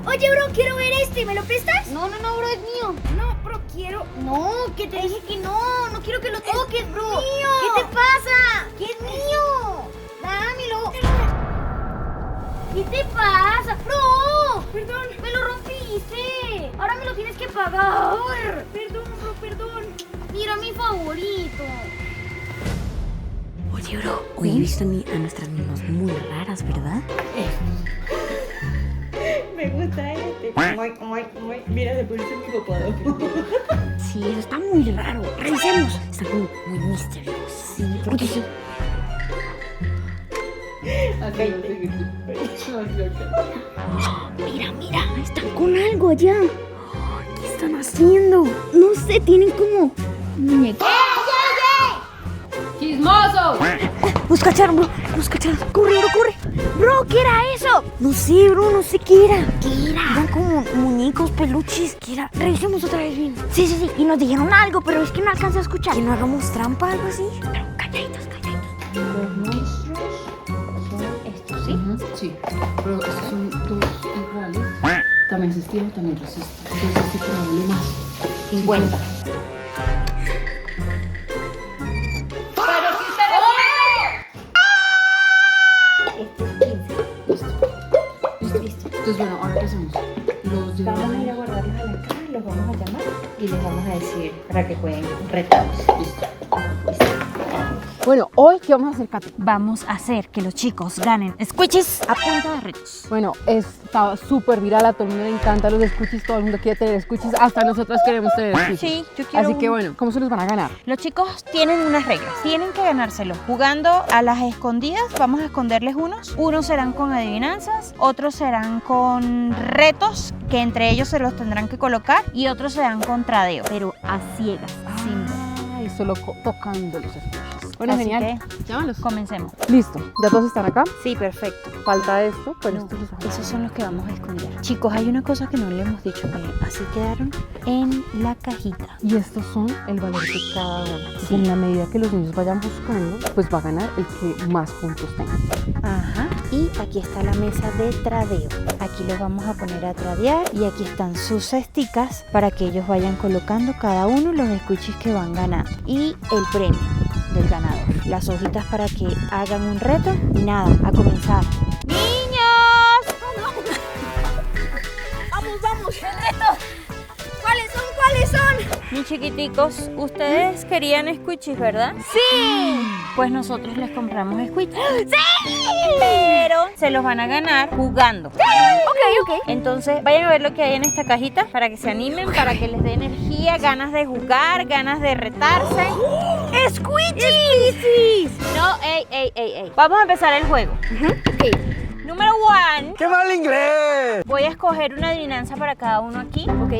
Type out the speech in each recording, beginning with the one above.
Oye, bro, quiero ver este, ¿me lo prestas? No, bro, es mío. No, bro, quiero. No, que te dije que no quiero que lo toques, bro. mío. ¿Qué te pasa? ¿Qué es mío? Dámelo. ¿Qué te pasa, bro? Perdón. Me lo rompiste. Ahora me lo tienes que pagar. Perdón, bro, perdón. Mira mi favorito. Oye, bro, hoy he visto a nuestras mamás muy raras, ¿verdad? Me gusta este. Mira, se parece a mi papá. Sí, eso está muy raro. Revisemos. Está como muy misterioso. Sí, porque sí. Mira, están con algo allá. ¿Qué están haciendo? No sé, tienen como muñecos. ¡Chismoso! Nos cacharon, bro. Nos cacharon. Corre, bro, corre. Bro, ¿qué era eso? No sé, bro, no sé qué era. ¿Qué era? Eran como muñecos, peluches. ¿Qué era? Revisemos otra vez bien. Sí. Y nos dijeron algo, pero es que no alcancé a escuchar. Que no hagamos trampa, algo así. Pero calladitos. Los monstruos son estos, ¿sí? Sí, pero estos son todos iguales. También resistimos, también resisten. Entonces, este probable más 50. Listo. Entonces, bueno, ¿ahora qué hacemos? Los de... Vamos a ir a guardarlos a la cama, los vamos a llamar y les vamos a decir para que jueguen retardos. Listo. Bueno, hoy, ¿qué vamos a hacer, Katy? Vamos a hacer que los chicos ganen squishes a punta de retos. Bueno, está súper viral, a todo el mundo le encantan los squishes, todo el mundo quiere tener squishes, hasta nosotras queremos tener squishes. Sí, yo quiero. Así que bueno, ¿cómo se los van a ganar? Los chicos tienen unas reglas, tienen que ganárselo jugando a las escondidas. Vamos a esconderles unos serán con adivinanzas, otros serán con retos que entre ellos se los tendrán que colocar y otros serán con tradeo, pero a ciegas, sin ver. Y solo tocando los squishes. Bueno, Así genial. Llámalos. Comencemos. Listo, ¿ya todos están acá? Sí, perfecto. Falta esto, pero No, estos los vamos a- esos son los que vamos a esconder. Chicos, hay una cosa que no le hemos dicho, así quedaron en la cajita. Y estos son el valor de cada uno. Y en la medida que los niños vayan buscando, pues va a ganar el que más puntos tenga. Ajá. Y aquí está la mesa de tradeo. Aquí los vamos a poner a tradear y aquí están sus cesticas para que ellos vayan colocando cada uno los squishes que van ganando. Y el premio del ganador. Las hojitas para que hagan un reto y nada, a comenzar. ¡Niños! Vamos, el reto. ¿Cuáles son? Mis chiquiticos, ustedes querían squishes, ¿verdad? ¡Sí! Pues nosotros les compramos squishes. ¡Sí! Pero se los van a ganar jugando. Ok. Entonces, vayan a ver lo que hay en esta cajita para que se animen, para que les dé energía, ganas de jugar, ganas de retarse. ¡Squishies! No, ey. Vamos a empezar el juego. Número 1. ¡Qué mal inglés! Voy a escoger una adivinanza para cada uno aquí. Ok.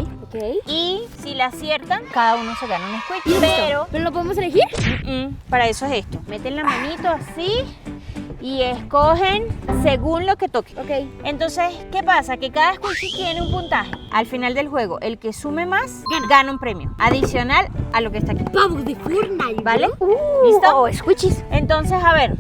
Y si la aciertan, cada uno se gana un squishy. Pero ¿Pero lo podemos elegir? para eso es esto. Meten la manito así y escogen según lo que toque. Ok. Entonces, ¿qué pasa? Que cada squishy tiene un puntaje. Al final del juego, el que sume más gana un premio adicional a lo que está aquí. Vamos de Fortnite. ¿Vale? ¿Listo? Oh, squishies. Entonces, a ver.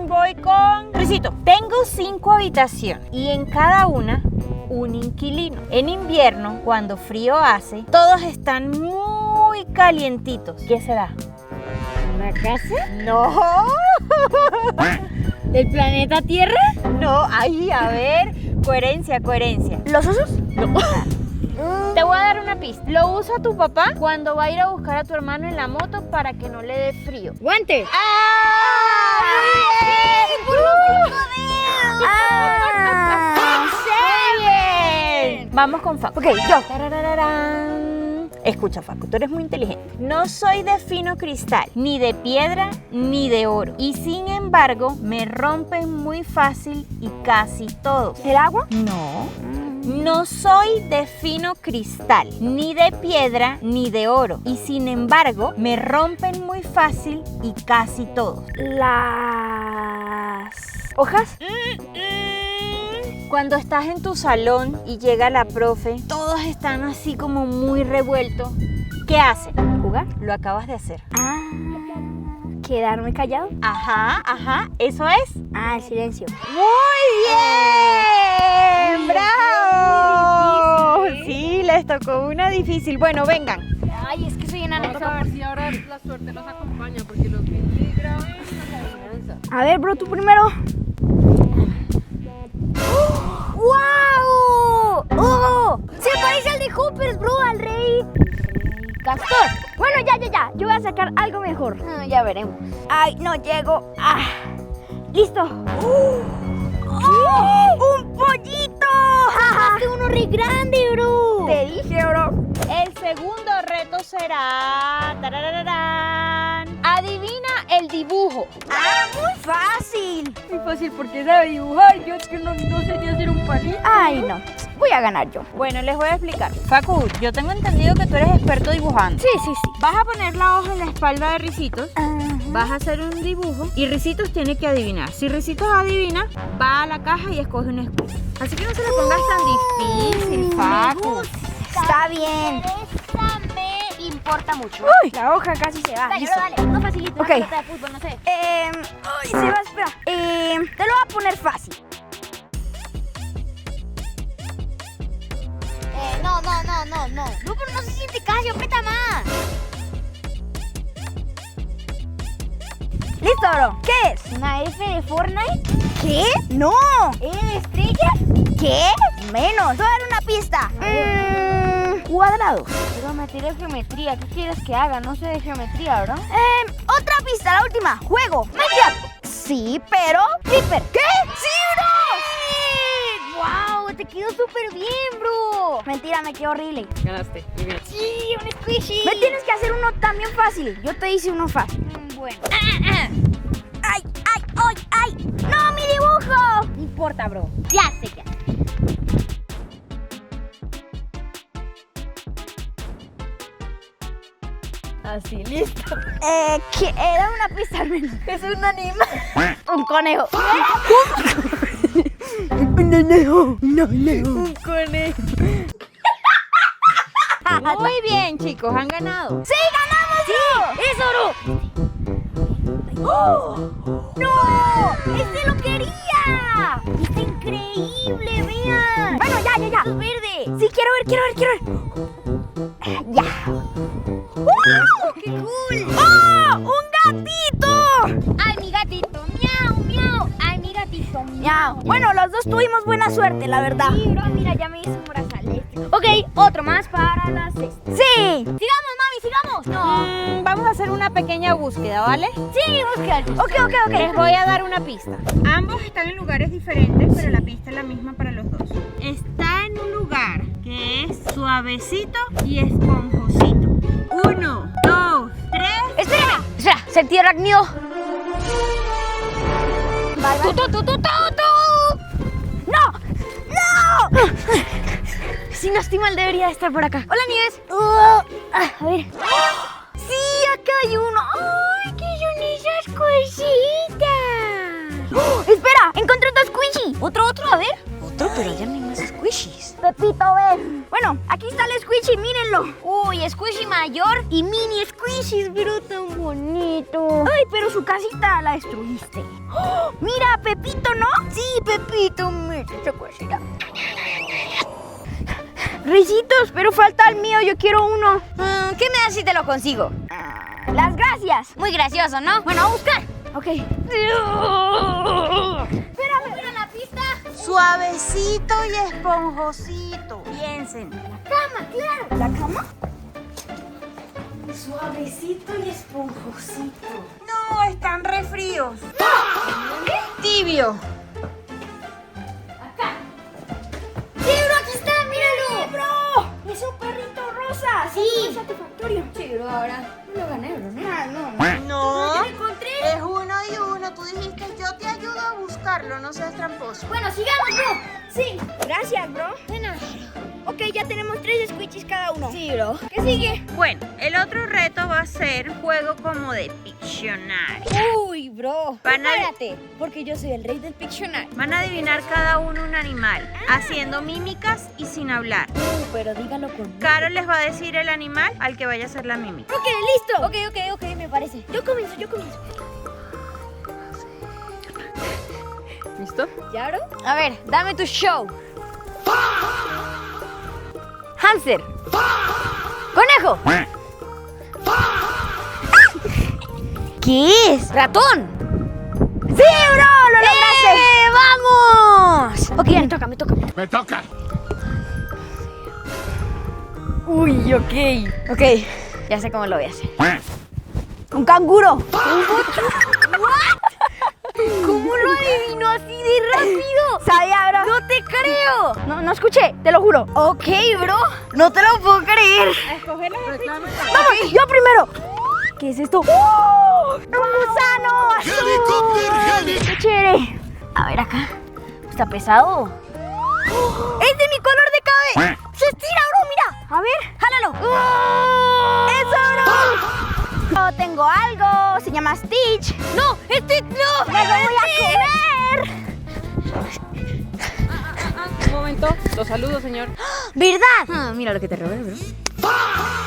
Voy con Risito. Tengo 5 habitaciones y en cada una un inquilino. En invierno, cuando frío hace, todos están muy calientitos. ¿Qué será? ¿Una casa? No. ¿Del planeta Tierra? No, ahí, a ver. Coherencia. ¿Los osos? Te voy a dar una pista. Lo usa tu papá cuando va a ir a buscar a tu hermano en la moto para que no le dé frío. ¡Guante! ¡Por los 5 dedos! ¡Sí! Vamos con Facu. Ok, yo. Tarararán. Escucha, Facu, tú eres muy inteligente. No soy de fino cristal, ni de piedra, ni de oro. Y sin embargo, me rompen muy fácil y casi todos. ¿El agua? No. No soy de fino cristal, ni de piedra, ni de oro. Y sin embargo, me rompen muy fácil y casi todos. Las hojas. Cuando estás en tu salón y llega la profe, todos están así como muy revueltos. ¿Qué hacen? ¿Jugar? Lo acabas de hacer. Ah. ¿Quedarme callado? Ajá, eso es. Ah, el silencio. ¡Muy bien! ¡Bravo! Sí, les tocó una difícil. Bueno, vengan. Ay, es que soy enana. Vamos a ver si ahora la suerte los acompaña, porque los vi graves en la adivinanza. A ver, bro, tú primero. ¡Wow! ¡Oh! Se parece al de Hopper, bro, al rey Castor. Bueno, ya. Yo voy a sacar algo mejor. Ya veremos. Ay, no llego. Listo. ¡Un pollito! ¡Sacaste uno re grande, bro! Te dije, bro. El segundo reto será... ¡tarararán! Adivina el dibujo. Muy fácil. Muy fácil porque sabe dibujar. Yo es que no sé ni hacer un palito. Ay, no. Voy a ganar yo. Bueno, les voy a explicar. Facu, yo tengo entendido que tú eres experto dibujando. Sí. Vas a poner la hoja en la espalda de Ricitos, vas a hacer un dibujo y Ricitos tiene que adivinar. Si Ricitos adivina, va a la caja y escoge un squeeze. Así que no se lo pongas tan difícil, Facu. Está bien. Esa me importa mucho. Uy, la hoja casi se va. Dale, Listo. bro, dale. No facilito. Ok. Una pelota de fútbol, no sé. Ay, se va, espera. Te lo voy a poner fácil. No. No, pero no se siente casi. Aprieta más. Listo, bro. ¿Qué es? ¿Una F de Fortnite? ¿Qué? No. ¿E de estrellas? ¿Qué? Menos. Te voy a dar una pista. Cuadrados. Pero materia de geometría. ¿Qué quieres que haga? No sé de geometría, ¿verdad? Otra pista, la última. Juego. Minecraft. Sí, pero Creeper. ¿Qué? ¡Sí, bro! ¡Wow! Te quedó súper bien, bro. Mentira, me quedó horrible. Ganaste, muy bien. Sí, un squishy. Me tienes que hacer uno también fácil. Yo te hice uno fácil. Bueno. ¡Ay! ¡No, mi dibujo! No importa, bro. Ya sé. Así, listo. ¿Qué era una pista al menos? Es un animal. Un conejo. Un conejo. Muy bien, chicos, han ganado. ¡Sí, ganamos! ¡Sí! ¡Eso, bro! ¡Oh! ¡No! ¡Este lo quería! ¡Está increíble! ¡Vean! Bueno, ya. ¡Es verde! Sí, quiero ver. Ya. ¡Qué cool! ¡Oh! ¡Un gatito! ¡Ay, mi gatito! ¡Miau! ¡Ay, mi gatito! Ya. Bueno, los dos tuvimos buena suerte, la verdad. Sí, bro, mira, ya me hice un brazalete. Ok, otro más para la cesta. Sí. ¡Sigamos, mami, sigamos! No. Vamos a hacer una pequeña búsqueda, ¿vale? Sí, búsqueda. Ok. Les voy a dar una pista. Ambos están en lugares diferentes, pero la pista es la misma para los dos. Está en un lugar que es suavecito y esponjosito. 1, 2, 3. Espera, sentí arácnido. Bye. ¡Tú! ¡No! Si no estoy mal, debería estar por acá. Hola, Nieves. A ver. Sí, acá hay uno. ¡Ay, qué son esas cositas! ¡Espera! ¡Encontré otro squishy! ¿Otro? A ver. Otro, pero ya no hay más squishies. Pepito, ven. Bueno, aquí está el squishy, mírenlo. Uy, squishy mayor Y mini squishies, pero tan bonito. Ay, pero su casita la destruiste. ¡Oh! Mira, Pepito, ¿no? Sí, Pepito, mira esa cosita. Ricitos, pero falta el mío, yo quiero uno. ¿qué me das si te lo consigo? Las gracias. Muy gracioso, ¿no? Bueno, a buscar. Ok. Espérame, la pista. Suavecito y esponjosito. Piensen. Cama, claro. ¿La cama? Suavecito y esponjosito. No, están re fríos. Tibio. Sí, bro, aquí está, míralo. ¡Bro! ¡Es un perrito rosa! Sí. ¡Es satisfactorio! Sí, bro, ahora lo gané, bro. No, ¿No te encontré? es uno y uno. Tú dijiste, yo te ayudo a buscarlo, no seas tramposo. Bueno, sigamos, bro. Sí. Gracias, bro. Bueno. Ok, ya tenemos 3 squishies cada uno. Sí, bro. ¿Qué sigue? Bueno, el otro reto va a ser juego como de Pictionary. Uy, bro. Van a- Prepárate, porque yo soy el rey del Pictionary. Van a adivinar cada uno un animal, haciendo mímicas y sin hablar. Pero dígalo con... Carol les va a decir el animal al que vaya a hacer la mímica. Ok, listo. Ok, me parece. Yo comienzo. ¿Listo? ¿Ya, bro? A ver, dame tu show. Hámster. Conejo. ¿Qué es? Ratón. ¡Sí, bro! ¡Lo lograste! ¡Vamos! Ok, ya me toca. ¡Me toca! Uy, ok, ya sé cómo lo voy a hacer. ¡Un canguro! ¿Un bocho? ¿What? ¿Cómo lo adivinó así de rápido? Sabía, bro. No te creo. No escuché, te lo juro. Ok, bro. No te lo puedo creer. Vamos, yo primero. ¿Qué es esto? ¡Oh! ¡Un gusano azul! ¡Qué chévere! A ver acá. ¿Está pesado? ¡Oh! ¡Es de mi color de cabello! ¡Se estira, bro! ¡Mira! A ver, jálalo. ¡Oh! ¡Eso, bro! Yo tengo algo. Se llama Stitch. ¡No! ¡Stitch no! ¡Me lo voy a comer! Un momento. Los saludo, señor. ¿Verdad? Mira lo que te robé, bro.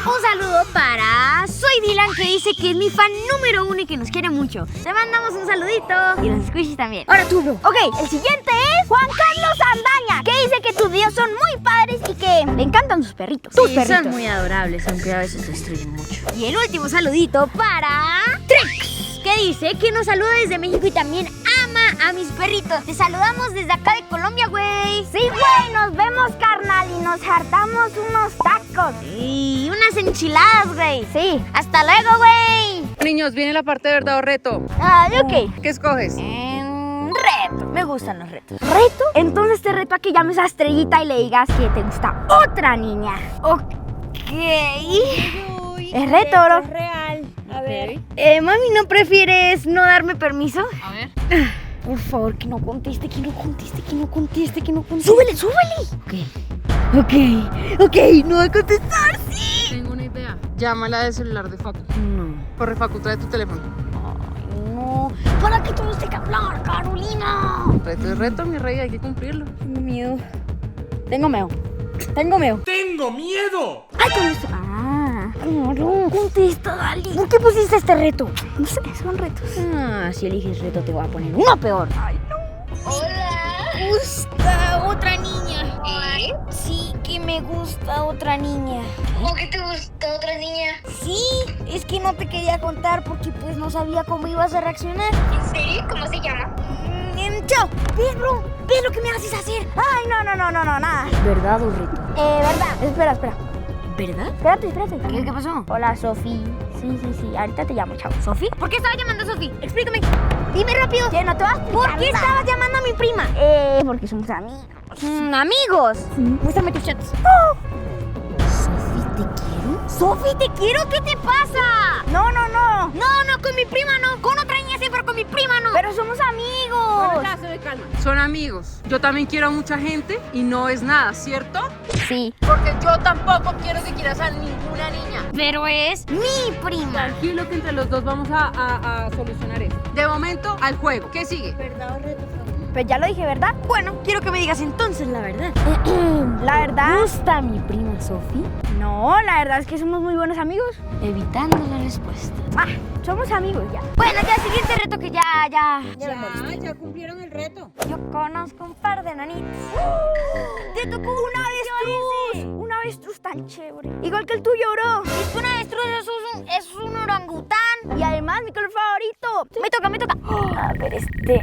Un saludo para Soy Dylan, que dice que es mi fan número 1 y que nos quiere mucho. Te mandamos un saludito. Y los squishies también. Ahora tú, bro. Ok, el siguiente es Juan Carlos Saldaña, que dice que tus videos son muy padres y que le encantan sus perritos. Tus perritos. Son muy adorables, aunque a veces destruyen mucho. Y el último saludito para Trex, que dice que nos saluda desde México y también ama a mis perritos. Te saludamos desde acá de Colombia, güey. Sí, güey, nos vemos, carnal, y nos hartamos unos tacos y unas enchiladas, güey. Sí, hasta luego, güey. Niños, viene la parte de verdad o reto. Ay, ok. ¿Qué escoges? Reto. Me gustan los retos. ¿Reto? Entonces te reto a que llames a Estrellita y le digas que te gusta otra niña. Ok. Es reto, bro. Real. A ver. Mami, ¿no prefieres no darme permiso? A ver. Por favor, que no conteste. ¡Súbele! Ok, no va a contestar, sí. Tengo una idea. Llámala del celular de Facu. No. Corre, Facu, trae tu teléfono. Ay, no. ¿Para qué tuviste que hablar, Carolina? Reto es reto, mi rey, hay que cumplirlo. Tengo miedo. Tengo miedo. ¡Tengo miedo! ¡Ay, con esto! No, contesta, dale. ¿Por qué pusiste este reto? No sé, son retos. Si eliges reto te voy a poner uno peor. Me gusta otra niña. Sí, que me gusta otra niña. ¿Cómo que te gusta otra niña? Sí, es que no te quería contar porque pues no sabía cómo ibas a reaccionar. ¿En serio? ¿Cómo se llama? Chao, ves, bro, ves lo que me haces hacer. Ay, no, nada. ¿Verdad o reto? Verdad. Espera. ¿Verdad? Espérate. ¿Qué pasó? Hola, Sofi. Sí, ahorita te llamo, chao. ¿Sofi? ¿Por qué estabas llamando a Sofi? Explícame. Dime rápido. Que no te vas a explicar. ¿Por qué estabas llamando a mi prima? Porque somos amigos. ¿Amigos? Sí. Muéstrame tus chats. ¿Sofi, te quiero? ¿Qué te pasa? No, con mi prima no. Con otra niña sí, pero con mi prima no. Pero somos amigos. Son amigos. Yo también quiero a mucha gente y no es nada, ¿cierto? Sí. Porque yo tampoco quiero que quieras a ninguna niña. Pero es mi prima. Tranquilo que entre los dos vamos a solucionar esto. De momento, al juego. ¿Qué sigue? Pues ya lo dije, ¿verdad? Bueno, quiero que me digas entonces la verdad. La verdad... ¿Te gusta mi prima Sofi? No, la verdad es que somos muy buenos amigos. Evitando la respuesta. Somos amigos ya. Bueno, ya siguiente reto que ya Ya cumplieron el reto. Yo conozco un par de nanitos. ¡Te tocó un avestruz! Un avestruz tan chévere. Igual que el tuyo, bro. Es que un avestruz es un orangután. Y además, mi color favorito. Me toca. A ver, este.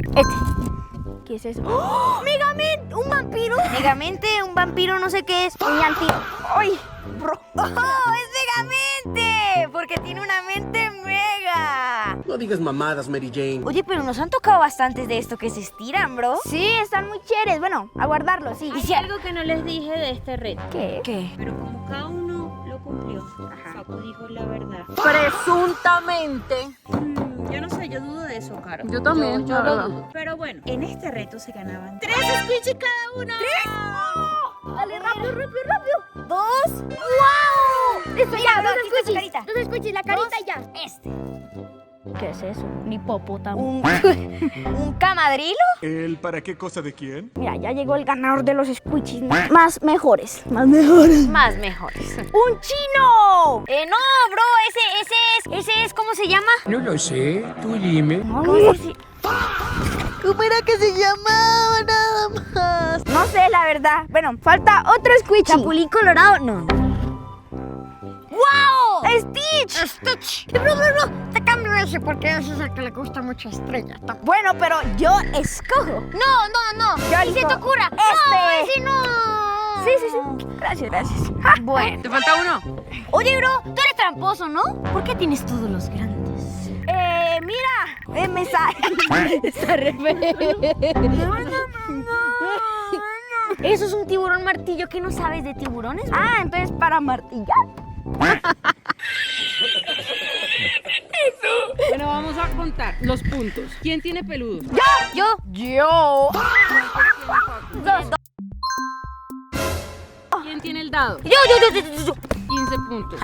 ¿Qué es eso? ¡Oh! ¡Megamente! ¿Un vampiro? Megamente, un vampiro, no sé qué es. Un llanti. ¡Ay! Bro. ¡Oh! ¡Es Megamente! Porque tiene una mente mega. No digas mamadas, Mary Jane. Oye, pero nos han tocado bastantes de esto que se estiran, bro. Sí, están muy chéveres. Bueno, a guardarlo, sí. Hay algo que no les dije de este reto. ¿Qué? Pero como cada uno lo cumplió, Facu dijo la verdad. Presuntamente. Yo no sé, yo dudo de eso, Caro. Yo también. Yo lo dudo. Pero bueno, en este reto se ganaban 3 squishies cada uno. ¡3! Dale, rápido. 2. ¡Wow! Eso ya, dos escuchis, la carita y ya. ¿Qué es eso? Un hipopótamo. ¿Un camadrilo? ¿El para qué cosa de quién? Mira, ya llegó el ganador de los squishies más mejores. Más mejores. ¡Un chino! No, bro, ese es, ¿cómo se llama? No lo sé, tú dime. ¿Cómo se ¿Cómo era que se llamaba nada más? No sé, la verdad. Bueno, falta otro Squishy. Chapulín colorado, no. ¡Wow! ¡Stitch! Stitch. Bro, te cambio ese porque ese es el que le gusta mucho a Estrella. Bueno, pero yo escojo. No. Yo ¿Y si te ocurra? Este. No, Sí. Gracias. Ja. Bueno. ¿Te falta uno? Oye, bro, tú eres tramposo, ¿no? ¿Por qué tienes todos los grandes? Mira. Me sale. Está re feo. Eso es un tiburón martillo. ¿Qué no sabes de tiburones? Ah, entonces para martillar. Bueno, vamos a contar los puntos. ¿Quién tiene peludos? Yo. ¿Quién tiene el dado? Yo. 15 puntos.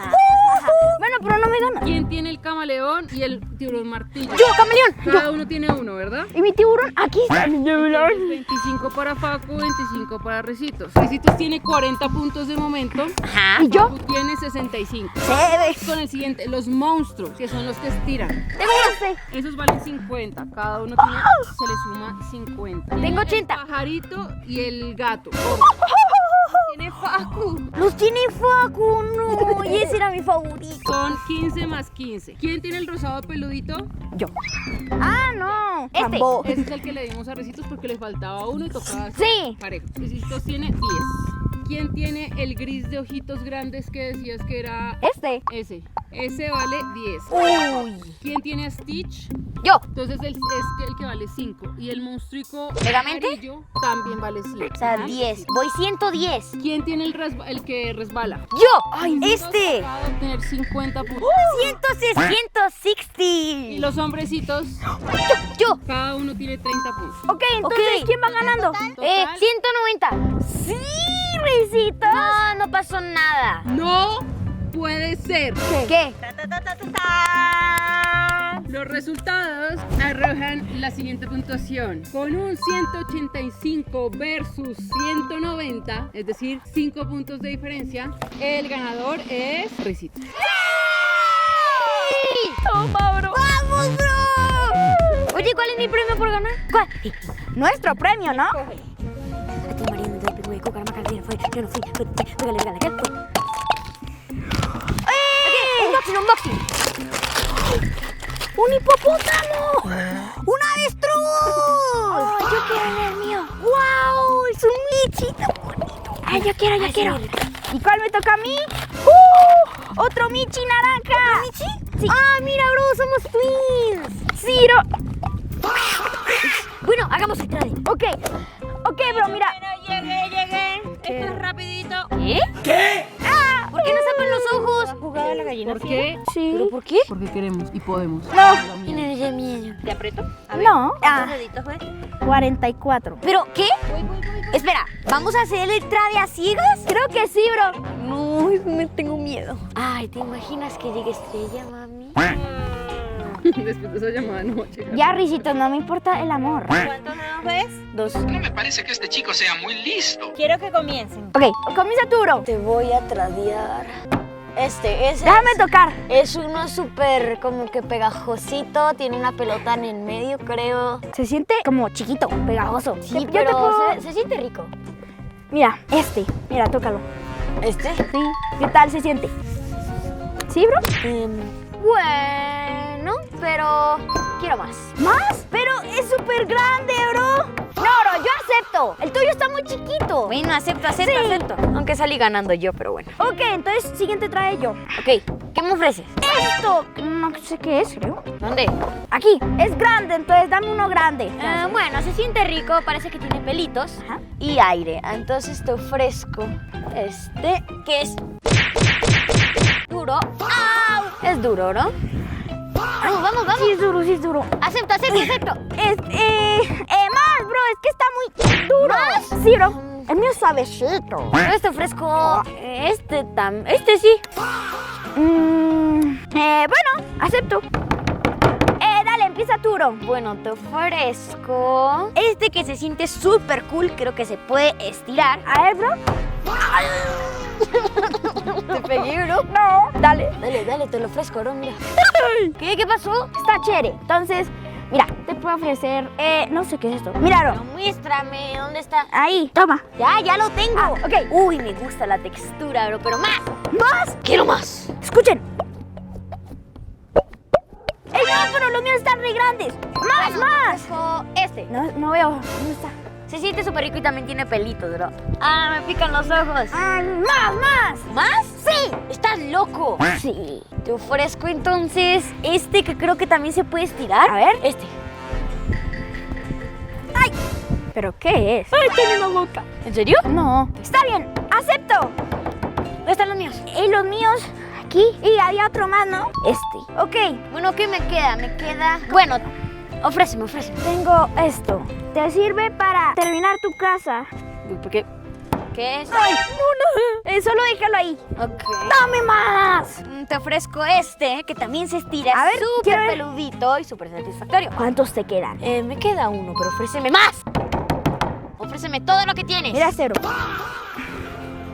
Bueno, pero no me gana. ¿Quién tiene el camaleón y el tiburón martillo? Yo, camaleón. Cada uno tiene uno, ¿verdad? Y mi tiburón, aquí está mi tiburón. 25 para Facu, 25 para Recitos. Recitos tiene 40 puntos de momento. Ajá. ¿Y yo? Facu tiene 65. Se Con el siguiente, los monstruos, que son los que estiran. Tengo 11. Esos valen 50. Cada uno tiene, se le suma 50. Tengo 80. El pajarito y el gato. Tiene Facu. Los tiene Facu, no. Y ese era mi favorito. Son 15 más 15. ¿Quién tiene el rosado peludito? Yo. Ah, no. Este. Tambo. Ese es el que le dimos a Recitos porque le faltaba uno y tocaba Sí. parejo. Recitos tiene 10. ¿Quién tiene el gris de ojitos grandes que decías que era Este. ese? Ese vale 10. Uy. ¿Quién tiene a Stitch? Yo. Entonces es el que vale 5. Y el monstruico ¿Megamente? amarillo también vale 5. O sea, 10. Voy 110. ¿Quién tiene el que resbala? Yo. Ay, Este. Va a obtener 50 puntos. 160. Y los hombrecitos, Yo. cada uno tiene 30 puntos. Ok, entonces, Ok. ¿quién va ganando? Total, 190. Sí, risitas. No pasó nada. no puede ser. ¿Qué? Los resultados arrojan la siguiente puntuación. Con un 185 versus 190, es decir, 5 puntos de diferencia, el ganador es Ricitos. Toma, bro. ¡Vamos, bro! Oye, ¿cuál es mi premio por ganar? ¿Cuál? Nuestro premio, ¿no? Unboxing. ¡Un hipopótamo! ¡Un avestruz! ¡Ay, yo quiero el mío! ¡Wow! ¡Es un Michi tan bonito! ¡Ay, yo quiero! ¿Y cuál me toca a mí? ¡Otro Michi naranja! ¿Otro Michi? Sí. ¡Ah, mira, bro! ¡Somos twins! ¡Sí, bro! Bueno, hagamos el trade. Ok, bro, mira. Llegué. Esto es rapidito. ¿Qué? ¿Por qué no tapan los ojos? Jugaba a la gallina. ¿Por qué? Sí. ¿Pero por qué? Porque queremos y podemos. No. Tiene ya miedo. ¿Te aprieto? No. ¿Cuántos deditos fue? 44. ¿Pero qué? Espera, ¿vamos a hacer el trade a ciegas? Creo que sí, bro. No, me tengo miedo. Ay, ¿te imaginas que llegue Estrella, mami? Después de esa llamada no llega. Ya, risitos, no me importa el amor. ¿Cuántos dedos ves? 2. No me parece que este chico sea muy listo. Quiero que comiencen. Ok, comienza tú, bro. Te voy a tradear. Ese Déjame tocar. es uno súper como que pegajosito, tiene una pelota en el medio, creo. Se siente como chiquito, pegajoso. Sí, Yo te pero puedo- se siente rico. Mira, mira, tócalo. ¿Este? Sí. ¿Qué tal se siente? ¿Sí, bro? Bueno, pero quiero más. ¿Más? Pero es súper grande, bro. No, bro, yo acepto. El tuyo está muy chiquito. Bueno, acepto. Aunque salí ganando yo, pero bueno. Ok, entonces siguiente trae yo. Ok, ¿qué me ofreces? Esto, no sé qué es, creo. ¿Dónde? Aquí, es grande, entonces dame uno grande. Bueno, se siente rico, parece que tiene pelitos Ajá. y aire. Entonces te ofrezco este, que es duro. ¡Au! Es duro, ¿no? Vamos. Sí, es duro, sí es duro. Acepto. Más, bro, es que está muy duro. ¿Más? Sí, bro. El mío es suavecito. Entonces te ofrezco este sí. Bueno, acepto. Dale, empieza tú, bro. Bueno, te ofrezco este que se siente súper cool, creo que se puede estirar. A ver, bro. Te pegué, bro. No. Dale. Dale, te lo ofrezco, bro, mira. ¿Qué pasó? Está chévere. Entonces, Mira, te puedo ofrecer, no sé qué es esto. Míralo. Pero muéstrame, ¿dónde está? Ahí, toma. Ya lo tengo. Ah, ok. Uy, me gusta la textura, bro, pero más. ¿Más? Quiero más. Escuchen. ¡Ey, no! Pero los míos están re grandes. ¡Más, Bueno, más! te ofrezco este. No veo. ¿Dónde está? Se siente súper rico y también tiene pelitos, bro. Ah, me pican los ojos. ¡Más! ¿Más? Sí. ¿Estás loco? Sí. Te ofrezco entonces este que creo que también se puede estirar. A ver. Este. ¿Pero qué es? ¡Ay, tiene una boca! ¿En serio? No. Está bien, acepto. ¿Dónde están los míos? Y los míos, aquí. Y había otro más, ¿no? Este. Ok, Bueno, ¿qué me queda? Me queda... Bueno, ofréceme. tengo esto. Te sirve para terminar tu casa. ¿Por qué? ¿Qué es? ¡Ay, no! Solo déjalo ahí. Ok. ¡Dame más! Te ofrezco este, que también se estira. A ver, súper quiero ver. peludito y súper satisfactorio. ¿Cuántos te quedan? Me queda uno, pero ofréceme más. Ofréceme todo lo que tienes. Mira, 0.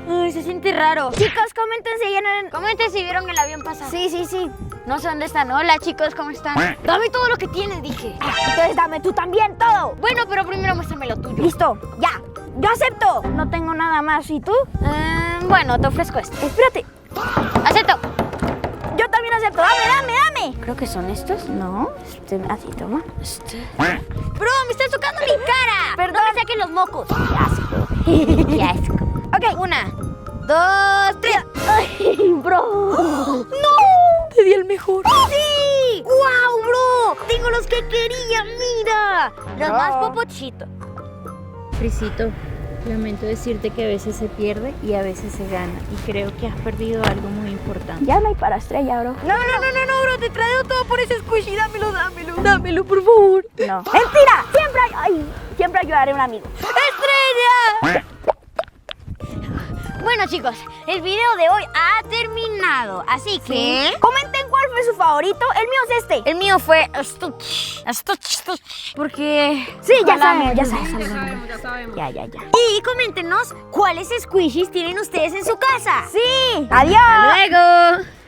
Ay, se siente raro. Chicos, comenten si vieron... Comenten si vieron el avión pasado. Sí. No sé dónde están. Hola, chicos, ¿cómo están? Dame todo lo que tienes, dije. Entonces dame tú también todo. Bueno, pero primero muéstrame lo tuyo. Listo, ya. Yo acepto. No tengo nada más. ¿Y tú? Bueno, te ofrezco este. Espérate. ¡Acepto! Yo también acepto. Dame. Creo que son estos. No, así, toma. Bro, me estás tocando mi cara. Perdón. No me saquen los mocos. Qué asco. Ok. 1, 2, 3. Ay, bro. ¡No! Te di el mejor. ¡Sí! ¡Guau, bro! Tengo los que quería, mira. Los Bro. más popochitos. Frisito, lamento decirte que a veces se pierde y a veces se gana. Y creo que has perdido algo muy importante. Ya no hay para estrella, bro. No, bro, te traigo todo por ese squishy. Dámelo, por favor. No. ¡Mentira! Siempre ayudaré a un amigo. ¡Estrella! Bueno, chicos, el video de hoy ha terminado, así que... Comenten cuál fue su favorito. El mío es este. El mío fue Stutch. Porque... Sí, ya Ojalá sabemos. Ya sabemos. Ya. Y coméntenos cuáles squishies tienen ustedes en su casa. Sí. Adiós. ¡Hasta luego!